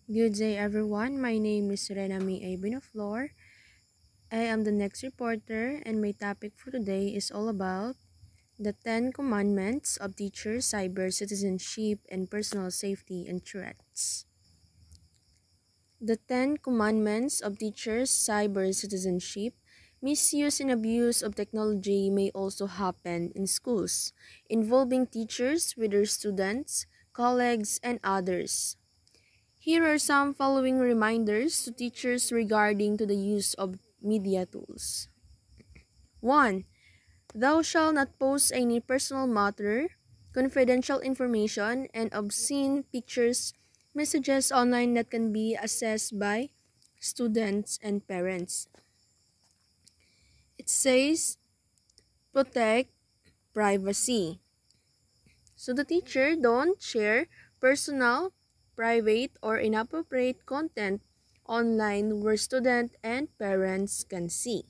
Good day, everyone. My name is Renami A. Binoflor. I am the next reporter, and my topic for today is all about the 10 commandments of teachers, cyber citizenship, and personal safety and threats. The 10 commandments of teachers, cyber citizenship. Misuse and abuse of technology may also happen in schools, involving teachers with their students, colleagues, and others. Here are some following reminders to teachers regarding to the use of media tools. 1. Thou shalt not post any personal matter, confidential information, and obscene pictures, messages online that can be accessed by students and parents. It says protect privacy. So the teacher don't share personal, private, or inappropriate content online where student and parents can see.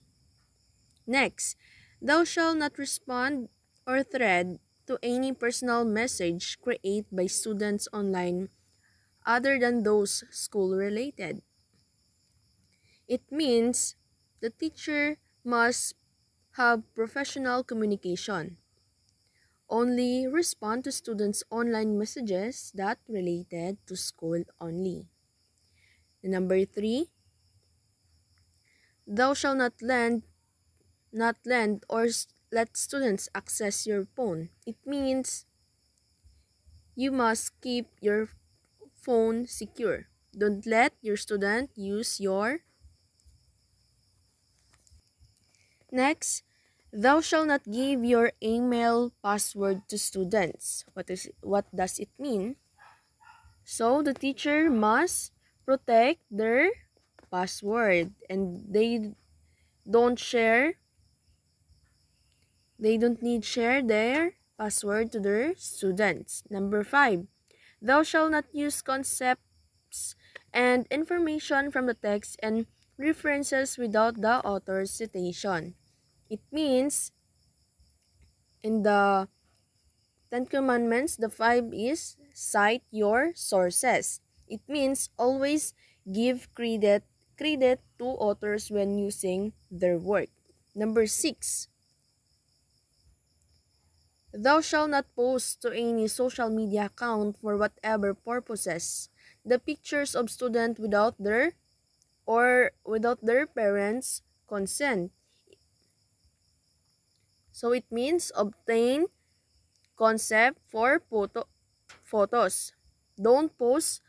Next, thou shalt not respond or thread to any personal message created by students online other than those school related. It means the teacher must have professional communication. Only respond to students' online messages that related to school only. Number 3, thou shalt not lend or let students access your phone. It means you must keep your phone secure. Don't let your student use your. Next, thou shalt not give your email password to students. What does it mean? So the teacher must protect their password and don't share they don't need share their password to their students. Number 5, thou shalt not use concepts and information from the text and references without the author's citation. It means in the 10 Commandments, the 5 is cite your sources. It means always give credit to authors when using their work. Number 6, thou shalt not post to any social media account for whatever purposes the pictures of students without their parents' consent. So it means obtain consent for photos. Don't post